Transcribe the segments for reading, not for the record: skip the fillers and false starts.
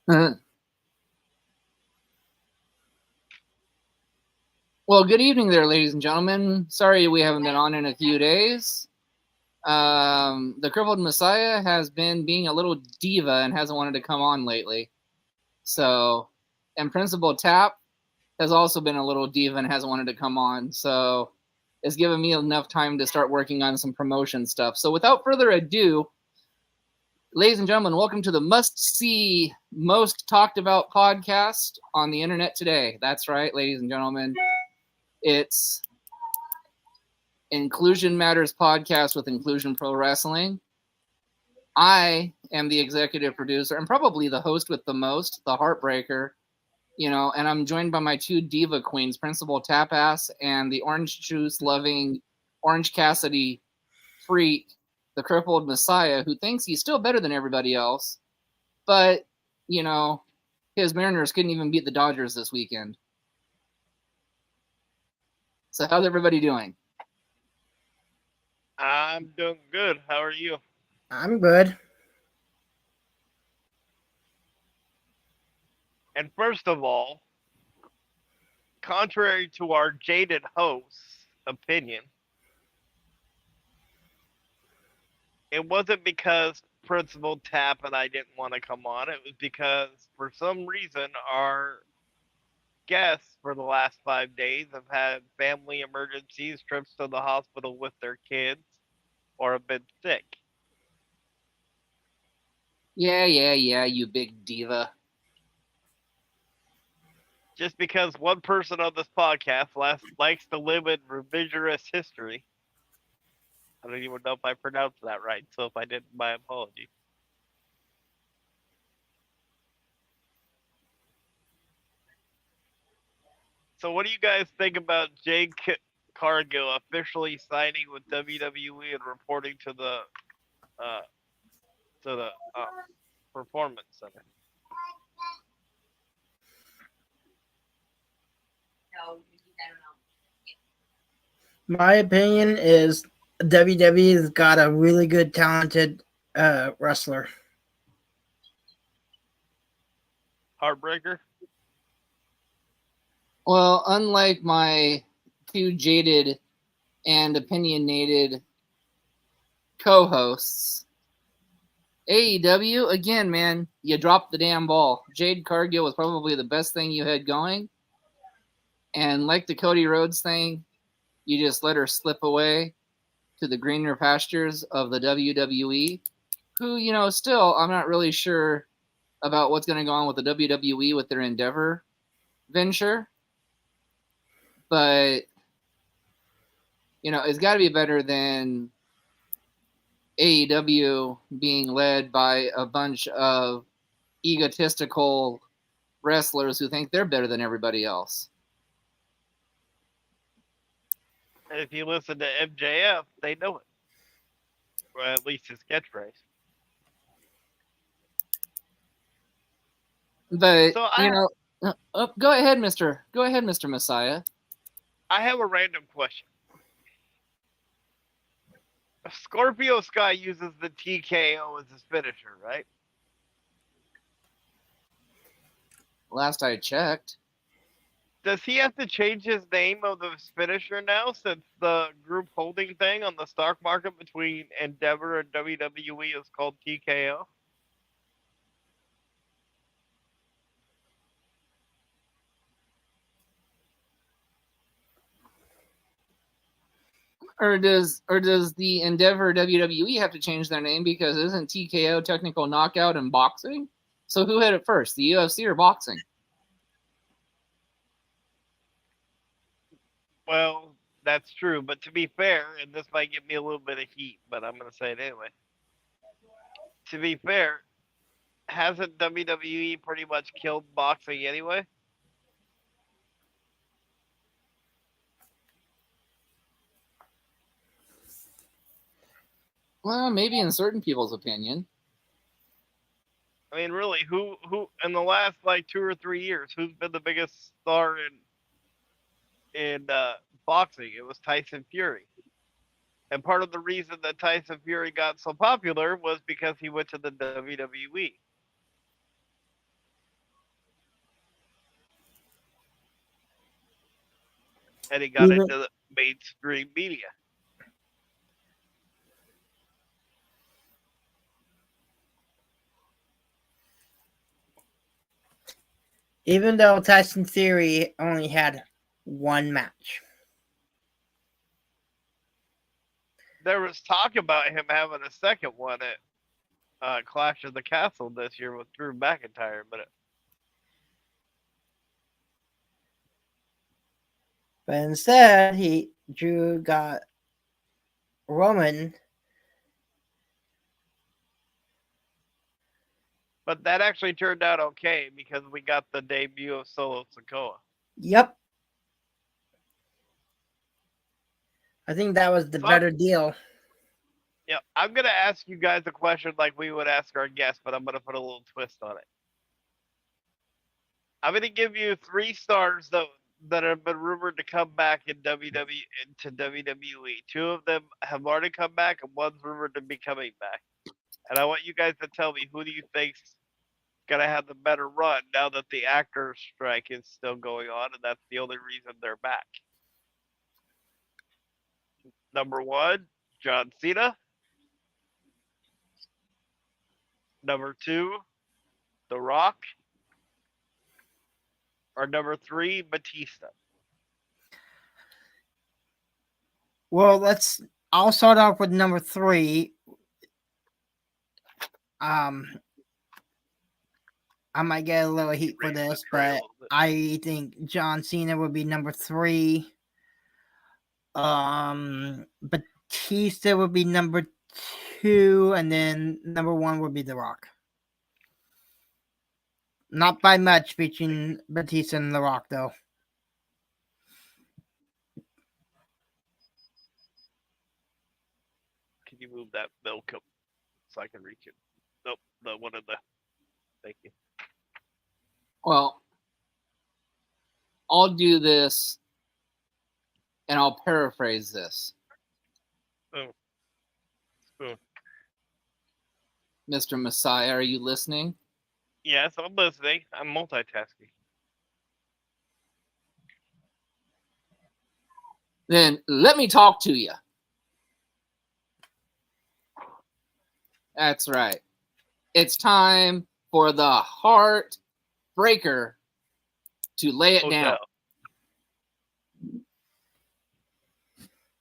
Well, good evening there, ladies and gentlemen. Sorry we haven't been on in a few days. The Crippled Messiah has been being a little diva and hasn't wanted to come on lately. So, and Principal Tap has also been a little diva and hasn't wanted to come on. So, it's given me enough time to start working on some promotion stuff. So, without further ado, ladies and gentlemen, welcome to the must-see, most talked about podcast on the internet today. That's right, ladies and gentlemen. It's Inclusion Matters podcast with Inclusion Pro Wrestling. I am the executive producer and probably the host with the most, the Heartbreaker, and I'm joined by my two diva queens, Principal Tapass and the orange juice loving Orange Cassidy freak, the Crippled Messiah, who thinks he's still better than everybody else, but his Mariners couldn't even beat the Dodgers this weekend. So how's everybody doing? I'm doing good. How are you? I'm good. And first of all, contrary to our jaded host's opinion, it wasn't because Principal Tap and I didn't want to come on. It was because, for some reason, our guests for the last 5 days have had family emergencies, trips to the hospital with their kids, or have been sick. Yeah, you big diva. Just because one person on this podcast likes to live in revisionist history. I don't even know if I pronounced that right, so if I didn't, my apologies. So what do you guys think about Jade Cargill officially signing with WWE and reporting to the Performance Center? My opinion is WWE's got a really good, talented wrestler. Heartbreaker? Well, unlike my two jaded and opinionated co-hosts, AEW, again, man, you dropped the damn ball. Jade Cargill was probably the best thing you had going. And like the Cody Rhodes thing, you just let her slip away to the greener pastures of the WWE, who, still, I'm not really sure about what's going to go on with the WWE with their Endeavor venture. But, it's got to be better than AEW being led by a bunch of egotistical wrestlers who think they're better than everybody else. If you listen to MJF, they know it. Or at least his catchphrase. But, go ahead, Mr. Messiah. I have a random question. Scorpio Sky uses the TKO as his finisher, right? Last I checked. Does he have to change his name of his finisher now since the group holding thing on the stock market between Endeavor and WWE is called TKO? Or does the Endeavor WWE have to change their name because isn't TKO technical knockout in boxing? So who had it first, the UFC or boxing? Well, that's true, but to be fair, and this might give me a little bit of heat, but I'm going to say it anyway. To be fair, hasn't WWE pretty much killed boxing anyway? Well, maybe in certain people's opinion. I mean, really, who in the last 2 or 3 years, who's been the biggest star in boxing? It was Tyson Fury. And part of the reason that Tyson Fury got so popular was because he went to the WWE. and he got Even- into the mainstream media. Even though Tyson Fury only had one match. There was talk about him having a second one at Clash of the Castle this year with Drew McIntyre, but But instead, Drew got Roman. But that actually turned out okay because we got the debut of Solo Sikoa. Yep. I think that was the better deal. Yeah, I'm gonna ask you guys a question like we would ask our guests, but I'm gonna put a little twist on it. I'm gonna give you 3 stars that have been rumored to come back in WWE. 2 of them have already come back, and 1's rumored to be coming back. And I want you guys to tell me who do you think's gonna have the better run now that the actor strike is still going on, and that's the only reason they're back. Number 1, John Cena. Number 2, The Rock. Or number 3, Batista. Well, I'll start off with number 3. I might get a little heat for this, but I think John Cena would be number 3. Batista would be number 2, and then number 1 would be The Rock. Not by much between Batista and The Rock, though. Can you move that milk up so I can reach it? Nope, the one in the. Thank you. Well, I'll do this, and I'll paraphrase this. Oh. Mr. Messiah, are you listening? Yes, I'm listening. I'm multitasking. Then let me talk to you. That's right. It's time for the Heartbreaker to lay it down.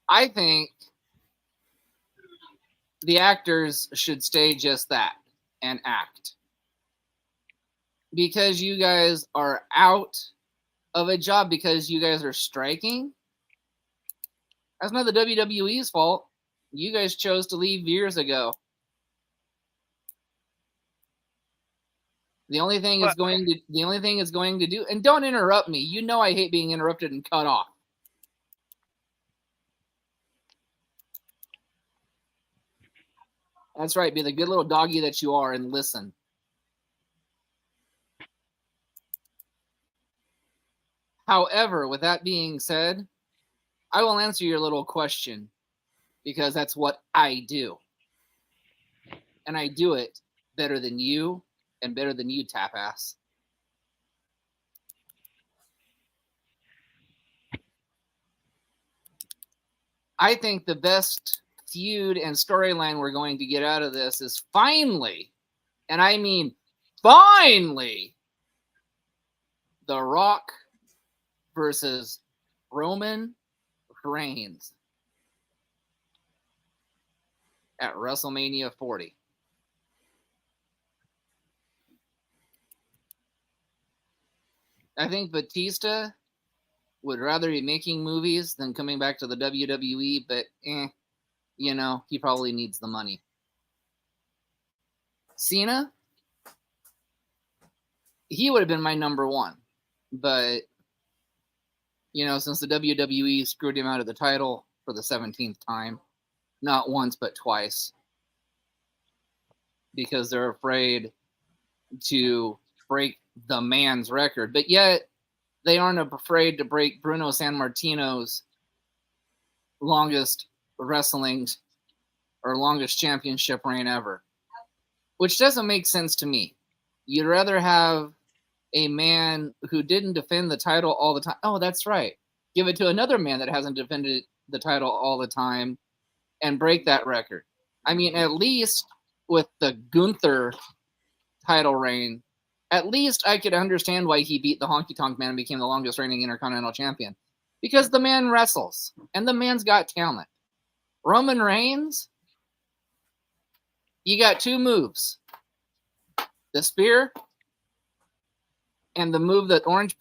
I think the actors should stay just that and act. Because you guys are out of a job because you guys are striking. That's not the WWE's fault. You guys chose to leave years ago. The only thing it's going to do, and don't interrupt me. You know I hate being interrupted and cut off. That's right. Be the good little doggy that you are and listen. However, with that being said, I will answer your little question because that's what I do. And I do it better than you and better than you, tap ass. I think the best feud and storyline we're going to get out of this is finally, and I mean finally, The Rock versus Roman Reigns at WrestleMania 40. I think Batista would rather be making movies than coming back to the WWE, but he probably needs the money. Cena, he would have been my number 1, but since the WWE screwed him out of the title for the 17th time, not once but twice, because they're afraid to break the man's record, but yet they aren't afraid to break Bruno Sammartino's longest wrestling or longest championship reign ever, which doesn't make sense to me. You'd rather have a man who didn't defend the title all the time. Oh, that's right. give it to another man that hasn't defended the title all the time and break that record. I mean, at least with the Gunther title reign, at least I could understand why he beat the Honky Tonk Man and became the longest reigning Intercontinental Champion. Because the man wrestles, and the man's got talent. Roman Reigns, you got two moves. The spear and the move that Orange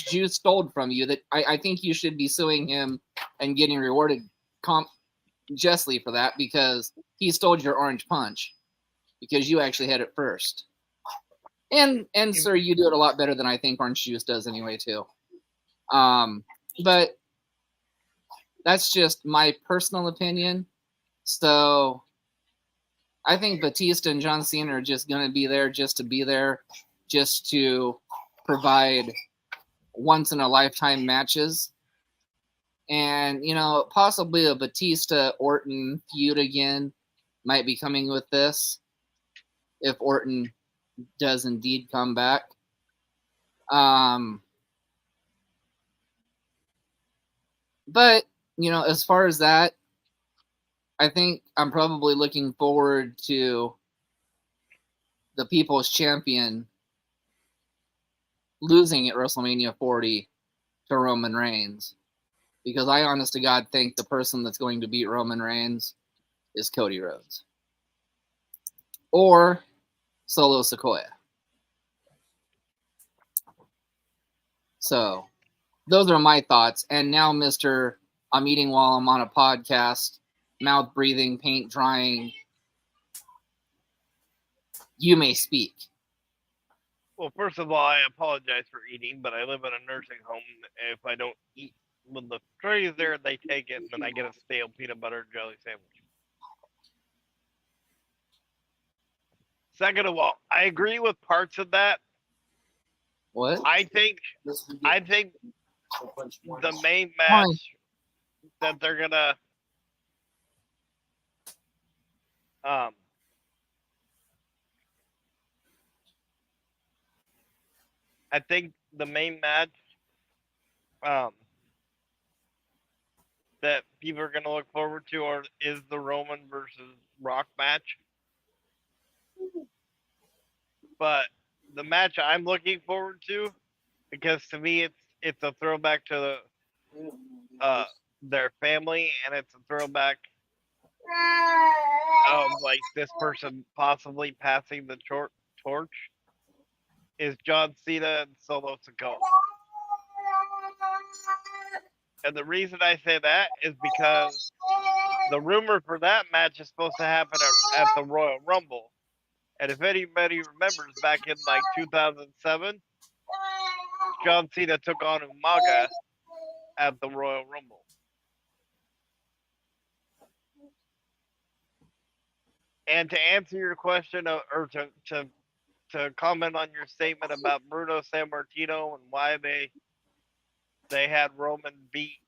Juice stole from you, that I think you should be suing him and getting rewarded justly for that, because he stole your Orange Punch because you actually had it first. And sir, you do it a lot better than I think Orange Juice does anyway too. But that's just my personal opinion. So I think Batista and John Cena are just going to be there just to be there, just to provide once-in-a-lifetime matches. And, possibly a Batista-Orton feud again might be coming with this, if Orton does indeed come back. But, as far as that, I think I'm probably looking forward to the People's Champion losing at WrestleMania 40 to Roman Reigns. Because I honest to God think the person that's going to beat Roman Reigns is Cody Rhodes. Or Solo Sikoa. So, those are my thoughts. And now, Mr. I'm eating while I'm on a podcast, mouth breathing, paint drying, you may speak. Well, first of all, I apologize for eating, but I live in a nursing home. If I don't eat when the tray is there, they take it, and then I get a stale peanut butter and jelly sandwich. Second of all, I agree with parts of that. What? I think the main match that they're gonna I think the main match that people are gonna look forward to is the Roman versus Rock match. But the match I'm looking forward to, because to me it's a throwback to their family, and it's a throwback of like this person possibly passing the torch, is John Cena and Solo Sikoa. And the reason I say that is because the rumor for that match is supposed to happen at the Royal Rumble. And if anybody remembers, back in like 2007, John Cena took on Umaga at the Royal Rumble. And to answer your question, or to comment on your statement about Bruno Sammartino and why they had Roman beat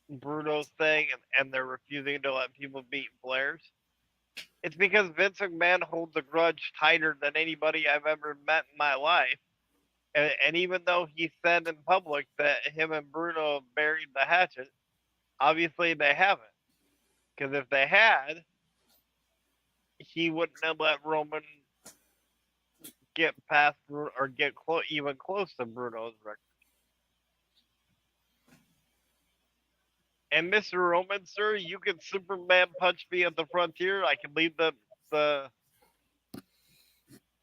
Bruno's thing, and they're refusing to let people beat Flair's, it's because Vince McMahon holds a grudge tighter than anybody I've ever met in my life. And even though he said in public that him and Bruno buried the hatchet, obviously they haven't. Because if they had, he wouldn't have let Roman get past or get even close to Bruno's record. And Mr. Roman, sir, you can Superman punch me at the Frontier. I can leave the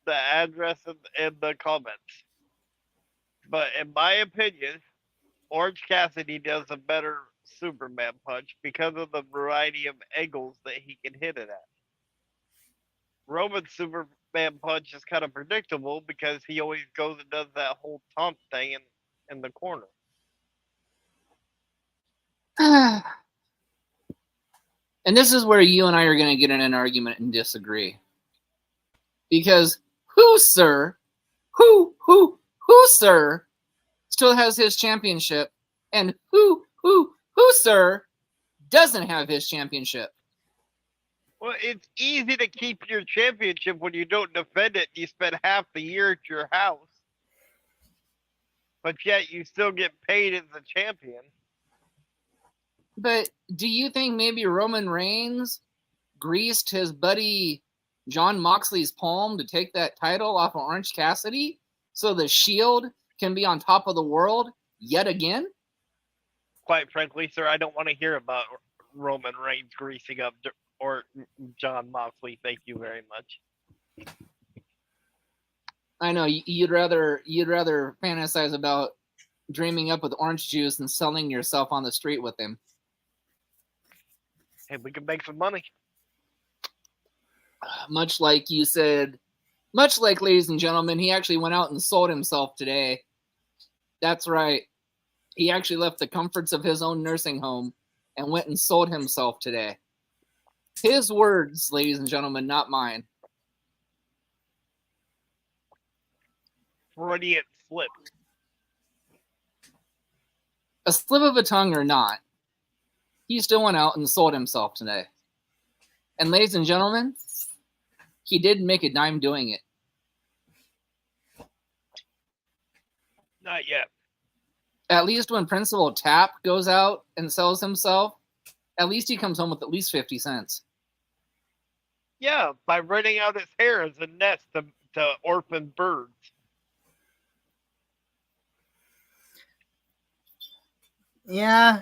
address in the comments. But in my opinion, Orange Cassidy does a better Superman punch because of the variety of angles that he can hit it at. Roman's Superman punch is kind of predictable because he always goes and does that whole taunt thing in the corner. And this is where you and I are going to get in an argument and disagree. Because who, sir, still has his championship, and who, sir, doesn't have his championship? Well, it's easy to keep your championship when you don't defend it. You spend half the year at your house. but yet you still get paid as a champion. But do you think maybe Roman Reigns greased his buddy John Moxley's palm to take that title off of Orange Cassidy so the Shield can be on top of the world yet again? Quite frankly, sir, I don't want to hear about Roman Reigns greasing up or John Moxley. Thank you very much. I know you'd rather fantasize about dreaming up with orange juice and selling yourself on the street with him. Hey, we can make some money. Much like you said, much like, ladies and gentlemen, he actually went out and sold himself today. That's right. He actually left the comforts of his own nursing home and went and sold himself today. His words, ladies and gentlemen, not mine. Freudian slip. A slip of a tongue or not, he still went out and sold himself today. And ladies and gentlemen, he didn't make a dime doing it. Not yet. At least when Principal Tap goes out and sells himself, at least he comes home with at least 50 cents. Yeah, by renting out his hair as a nest to orphan birds. Yeah.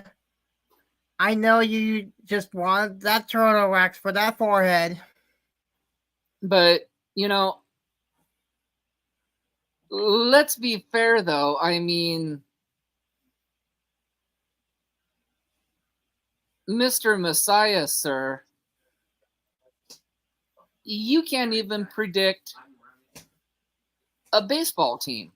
I know you just want that turtle wax for that forehead. But, you know, let's be fair, though. I mean, Mr. Messiah, sir, you can't even predict a baseball team.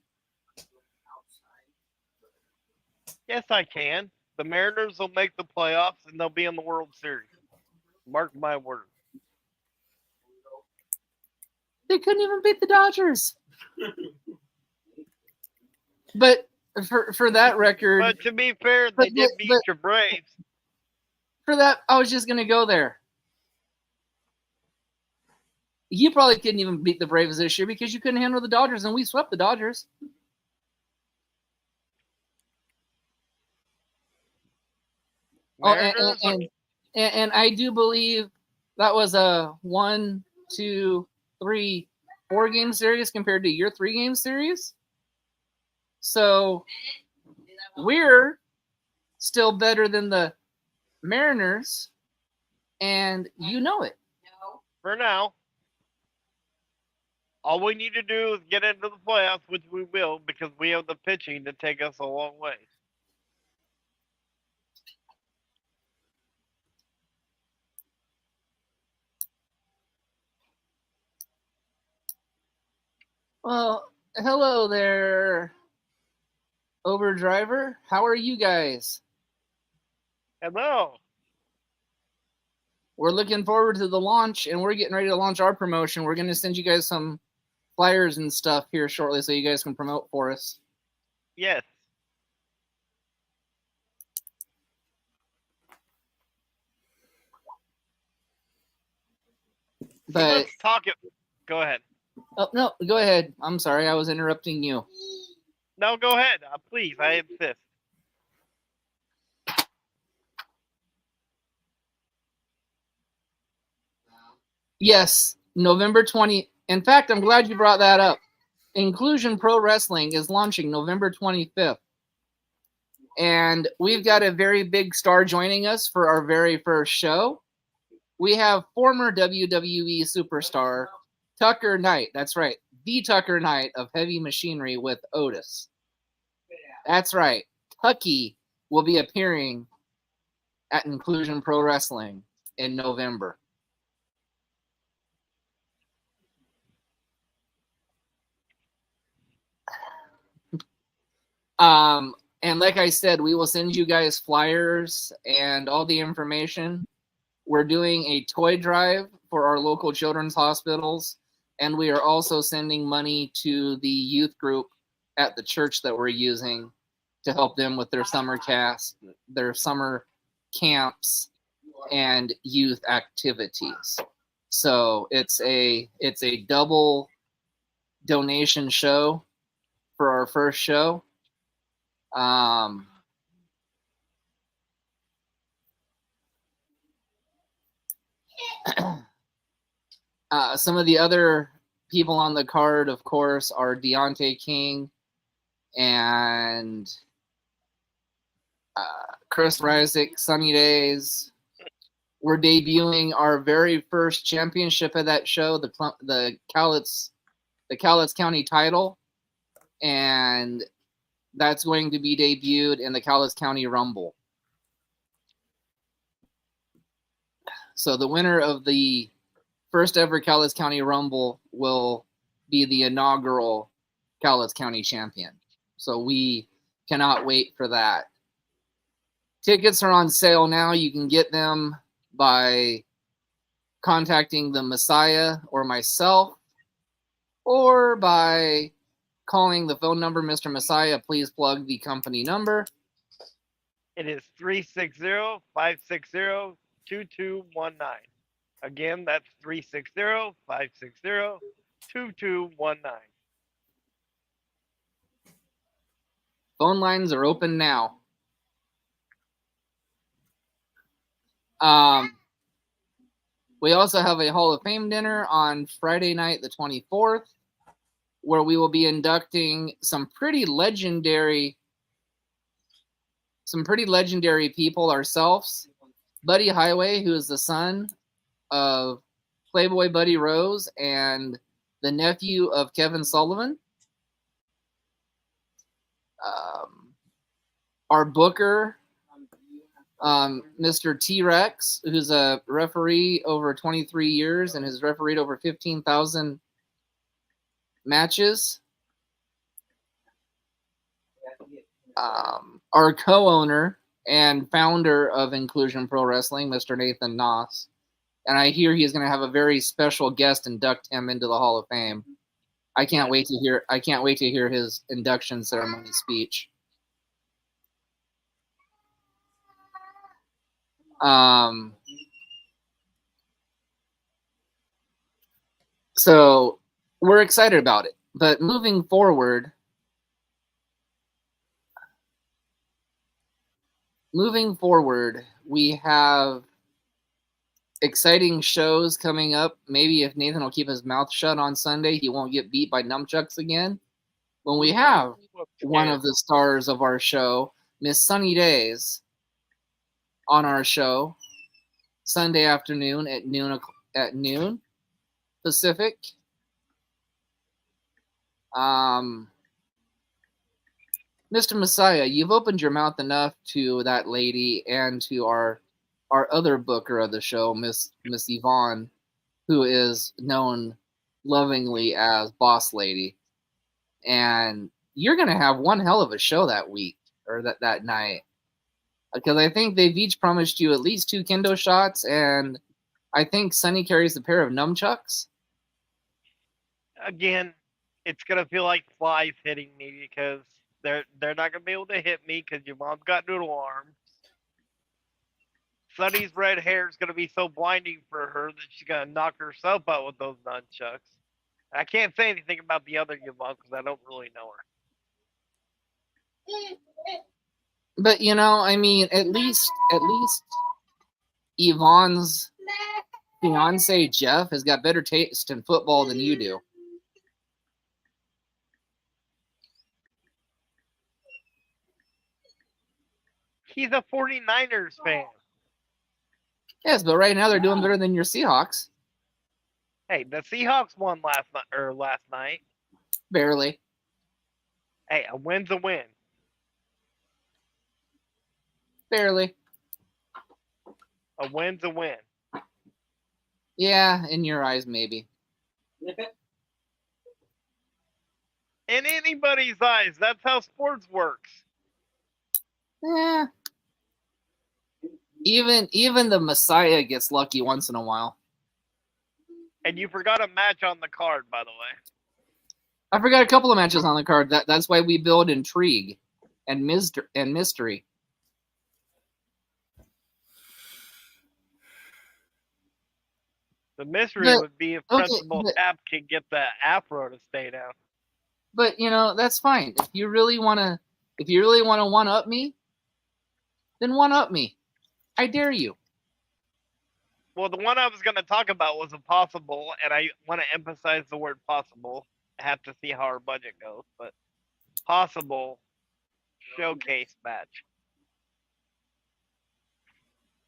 Yes, I can. The Mariners will make the playoffs and they'll be in the World Series. Mark my words. They couldn't even beat the Dodgers. But for that record... But to be fair, they did beat your Braves. For that, I was just going to go there. You probably couldn't even beat the Braves this year because you couldn't handle the Dodgers, and we swept the Dodgers. And I do believe that was a 1, 2, 3, 4 game series compared to your 3 game series. So we're still better than the Mariners, and you know it. For now. All we need to do is get into the playoffs, which we will, because we have the pitching to take us a long way. Well, hello there, Overdriver. How are you guys? Hello. We're looking forward to the launch, and we're getting ready to launch our promotion. We're going to send you guys some flyers and stuff here shortly so you guys can promote for us. Yes. But let's talk it. Go ahead. Oh, no, go ahead. I'm sorry. I was interrupting you. No, go ahead. Please, I insist. Yes, November 20. In fact, I'm glad you brought that up. Inclusion Pro Wrestling is launching November 25th. And we've got a very big star joining us for our very first show. We have former WWE superstar Tucker Knight. That's right. The Tucker Knight of Heavy Machinery with Otis. That's right. Tucky will be appearing at Inclusion Pro Wrestling in November. And like I said, we will send you guys flyers and all the information. We're doing a toy drive for our local children's hospitals, and we are also sending money to the youth group at the church that we're using to help them with their summer camps and youth activities. So it's a double donation show for our first show. Um, some of the other people on the card, of course, are Deontay King and Chris Ryzik, Sunny Days. We're debuting our very first championship of that show, the Cowlitz County title, and that's going to be debuted in the Cowlitz County Rumble. So the winner of the first ever Cowlitz County Rumble will be the inaugural Cowlitz County champion. So we cannot wait for that. Tickets are on sale now. You can get them by contacting the Messiah or myself, or by calling the phone number. Mr. Messiah, please plug the company number. It is 360-560-2219. Again, that's 360-560-2219. Phone lines are open now. We also have a Hall of Fame dinner on Friday night, the 24th, where we will be inducting some pretty legendary people ourselves. Buddy Highway, who is the son of Playboy Buddy Rose and the nephew of Kevin Sullivan. Our booker, Mr. T-Rex, who's a referee over 23 years and has refereed over 15,000 matches. Our co-owner and founder of Inclusion Pro Wrestling, Mr. Nathan Noss. And I hear he's going to have a very special guest induct him into the Hall of Fame. I can't wait to hear his induction ceremony speech. So we're excited about it. But moving forward, we have exciting shows coming up. Maybe if Nathan will keep his mouth shut on Sunday, he won't get beat by nunchucks again. When we have one of the stars of our show, Miss Sunny Days, on our show Sunday afternoon at noon Pacific. Mr. Messiah, you've opened your mouth enough to that lady and to our other booker of the show, Miss Yvonne, who is known lovingly as Boss Lady. And you're going to have one hell of a show that week, or that night. Because I think they've each promised you at least 2 kendo shots, and I think Sunny carries a pair of nunchucks. Again, it's gonna feel like flies hitting me because they're not gonna be able to hit me because your mom's got noodle arms. Sunny's red hair is gonna be so blinding for her that she's gonna knock herself out with those nunchucks. I can't say anything about the other Yvonne because I don't really know her. But I mean, at least Yvonne's fiance Jeff has got better taste in football than you do. He's a 49ers fan. Yes, but right now they're doing better than your Seahawks. Hey, the Seahawks won last night. Barely. Hey, a win's a win. Barely. A win's a win. Yeah, in your eyes, maybe. In anybody's eyes, that's how sports works. Yeah. Even the Messiah gets lucky once in a while. And you forgot a match on the card, by the way. I forgot a couple of matches on the card. That's why we build intrigue and mystery. The mystery would be if Principal Tap could get the afro to stay down. But, that's fine. If you really want to If you really want to one-up me, then one-up me. I dare you. Well, the one I was going to talk about was a possible, and I want to emphasize the word possible. I have to see how our budget goes, but possible showcase match.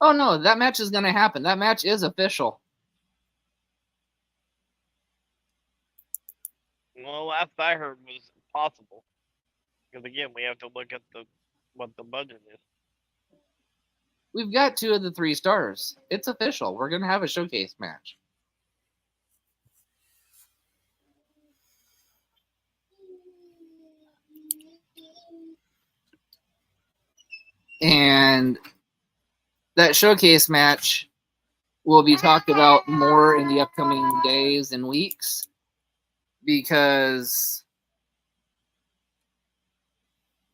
Oh no, that match is going to happen. That match is official. Well, last I heard was possible. Because again, we have to look at what the budget is. We've got 2 of the 3 stars. It's official. We're going to have a showcase match. And that showcase match will be talked about more in the upcoming days and weeks, because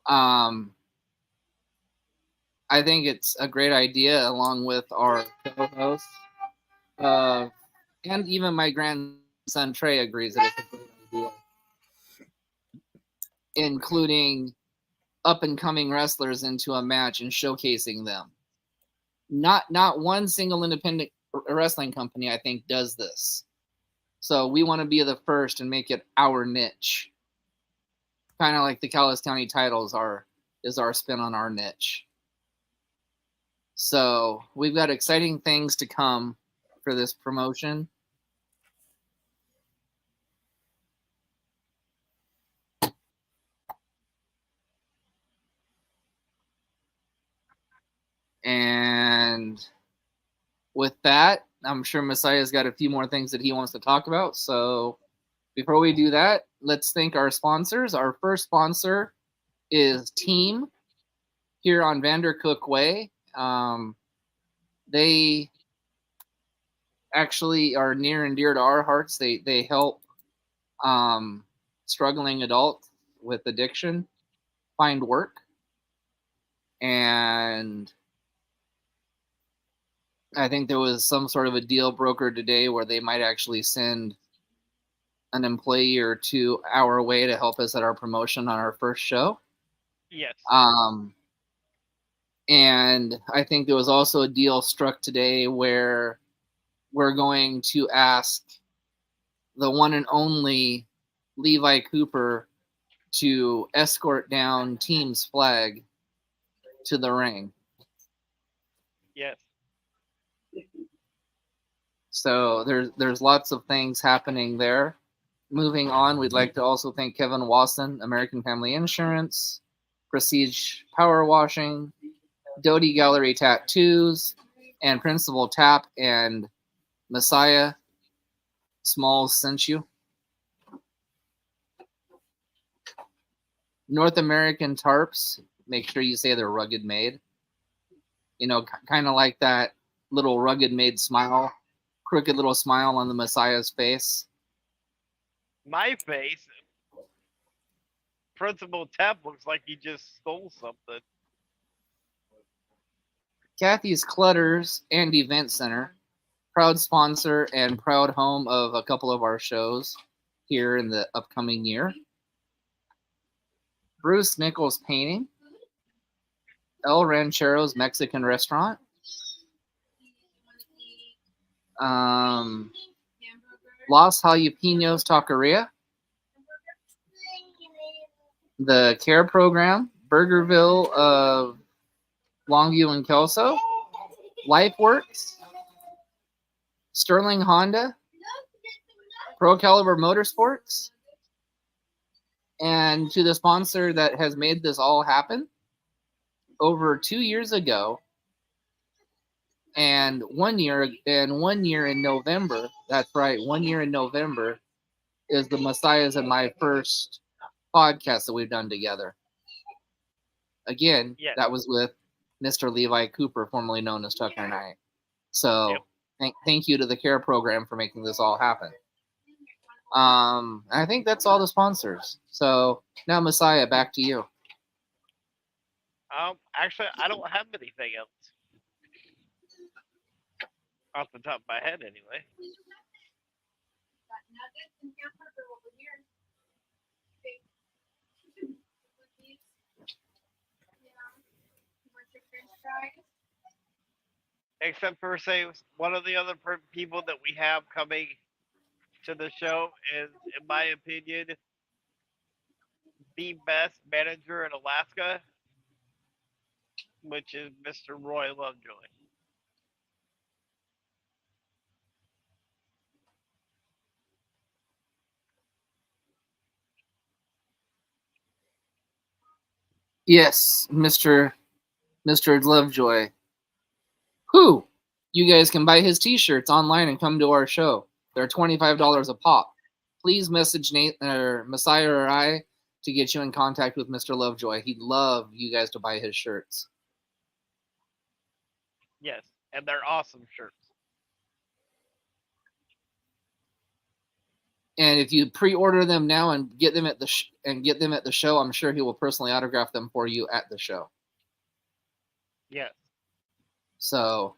I think it's a great idea, along with our co-host, and even my grandson Trey agrees that it's a great idea, including up-and-coming wrestlers into a match and showcasing them. Not one single independent wrestling company, I think, does this. So we want to be the first and make it our niche. Kind of like the Calais County titles is our spin on our niche. So we've got exciting things to come for this promotion. And with that, I'm sure Messiah's got a few more things that he wants to talk about. So before we do that, let's thank our sponsors. Our first sponsor is Team here on Vandercook Way. They actually are near and dear to our hearts. They help struggling adults with addiction find work. And I think there was some sort of a deal brokered today where they might actually send an employee or 2 our way to help us at our promotion on our first show. Yes. And I think there was also a deal struck today where we're going to ask the one and only Levi Cooper to escort down Team's flag to the ring. Yes. So there's lots of things happening there. Moving on, we'd like to also thank Kevin Wasson, American Family Insurance, Prestige Power Washing, Doty Gallery Tattoos, and Principal Tap and Messiah Smalls sent you. North American Tarps, make sure you say they're rugged made. You know, kind of like that little rugged made smile, crooked little smile on the Messiah's face. My face, Principal Tap looks like he just stole something. Kathy's Clutters and Event Center, proud sponsor and proud home of a couple of our shows here in the upcoming year. Bruce Nichols Painting, El Ranchero's Mexican Restaurant, Los Jalapenos Taqueria, the CARE program, Burgerville of Longview and Kelso, LifeWorks, Sterling Honda, Pro Caliber Motorsports, and to the sponsor that has made this all happen over 2 years ago, and 1 year in November. That's right, 1 year in November is the Messiah's and my first podcast that we've done together. Again, Yes. That was with Mr. Levi Cooper, formerly known as Tucker Knight. So thank you to the CARE program for making this all happen. I think that's all the sponsors. So now, Messiah, back to you. Actually, I don't have anything else. Off the top of my head, anyway. except for say one of the other people that we have coming to the show is, in my opinion, the best manager in Alaska, which is Mr. Roy Lovejoy. Yes, Mr. Lovejoy. Who? You guys can buy his t-shirts online and come to our show. They're $25 a pop. Please message Nate or Messiah or I to get you in contact with Mr. Lovejoy. He'd love you guys to buy his shirts. Yes, and they're awesome shirts. And if you pre-order them now and get them at the show, I'm sure he will personally autograph them for you at the show. Yes. So,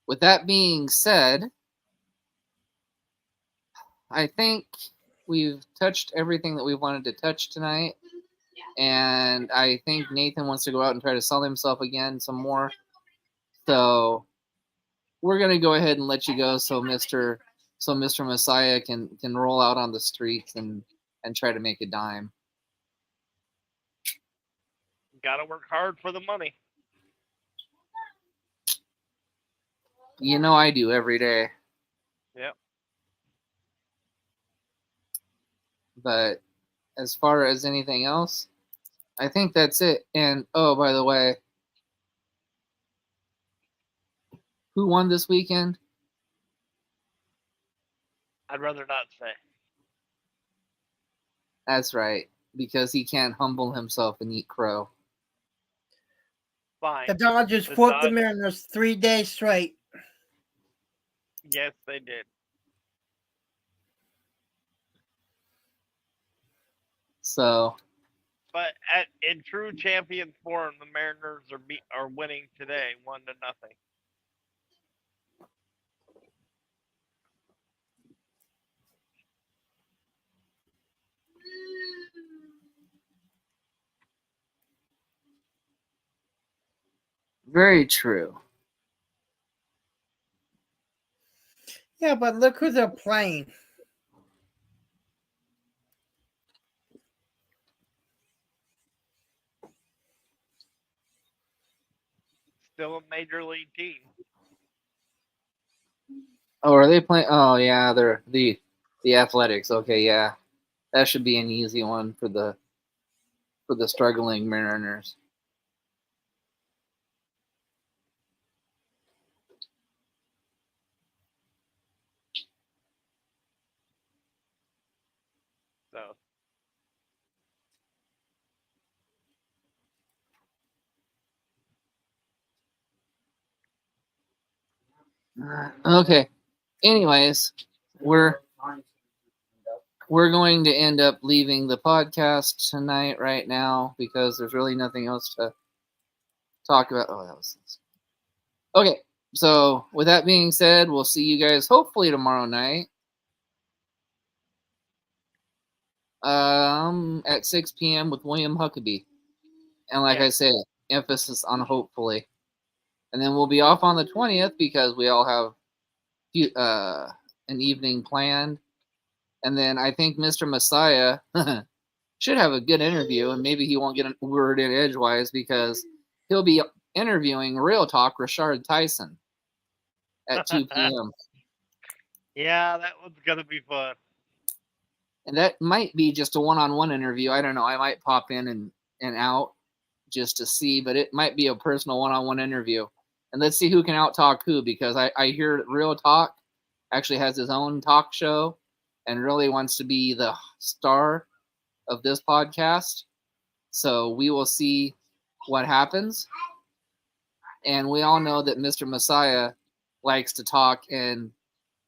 with that being said, I think we've touched everything that we wanted to touch tonight. And I think Nathan wants to go out and try to sell himself again some more. So we're going to go ahead and let you go so Mr. Messiah can roll out on the streets and try to make a dime. Gotta work hard for the money. You know I do every day. Yep. But as far as anything else, I think that's it. And, oh, by the way, who won this weekend? I'd rather not say. That's right, because he can't humble himself and eat crow. Fine. The Dodgers whooped the Mariners 3 days straight. Yes, they did. So, but in true champion form, the Mariners are winning today, 1-0. very true. Yeah, but look who they're playing. Still a major league team. Oh, are they playing? Oh, yeah, they're the Athletics. Okay, yeah, that should be an easy one for the struggling Mariners. So. Okay. Anyways, we're going to end up leaving the podcast tonight right now because there's really nothing else to talk about. Oh, that was okay. So with that being said, we'll see you guys hopefully tomorrow night. At 6 p.m. with William Huckabee. And like I said, emphasis on hopefully. And then we'll be off on the 20th because we all have an evening planned. And then I think Mr. Messiah should have a good interview, and maybe he won't get a word in edgewise because he'll be interviewing Real Talk Rashard Tyson at 2 p.m. Yeah, that one's going to be fun. And that might be just a one-on-one interview. I don't know. I might pop in and out just to see, but it might be a personal one-on-one interview. And let's see who can out-talk who, because I hear Real Talk actually has his own talk show and really wants to be the star of this podcast. So we will see what happens. And we all know that Mr. Messiah likes to talk and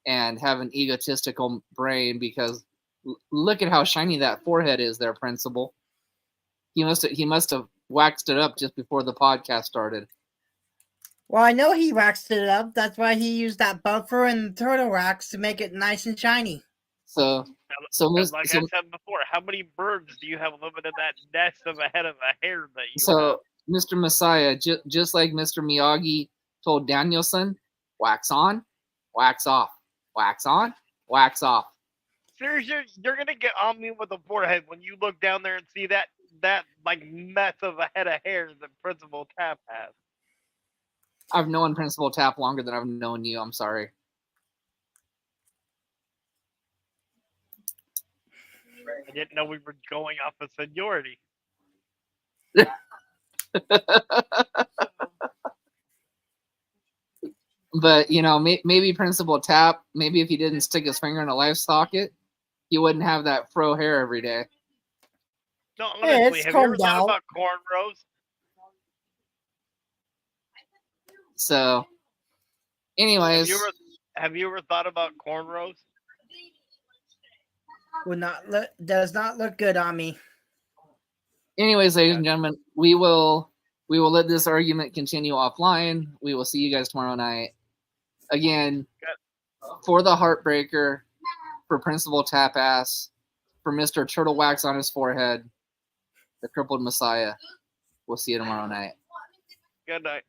have an egotistical brain because look at how shiny that forehead is there, Principal. He must have waxed it up just before the podcast started. Well, I know he waxed it up. That's why he used that buffer and turtle wax to make it nice and shiny. So like I said before, how many birds do you have living in that nest of a head of a hair that you have? Mr. Messiah, just like Mr. Miyagi told Danielson, Wax on, wax off. Wax on, wax off. Seriously, you're gonna get on me with a forehead when you look down there and see that like mess of a head of hair that Principal Tap has. I've known Principal Tap longer than I've known you. I'm sorry. I didn't know we were going off of seniority. But, you know, maybe Principal Tap, maybe if he didn't stick his finger in a life socket, he wouldn't have that fro hair every day. No, Hey, honestly, it's have you ever calmed thought down. about cornrows? So, anyways, Have you ever thought about cornrows? Does not look good on me. anyways, ladies and gentlemen, we will let this argument continue offline. We will see you guys tomorrow night. Again, for the Heartbreaker, for Principal Tap Ass, for Mr. Turtle Wax on his forehead, the Crippled Messiah. We'll see you tomorrow night. Good night.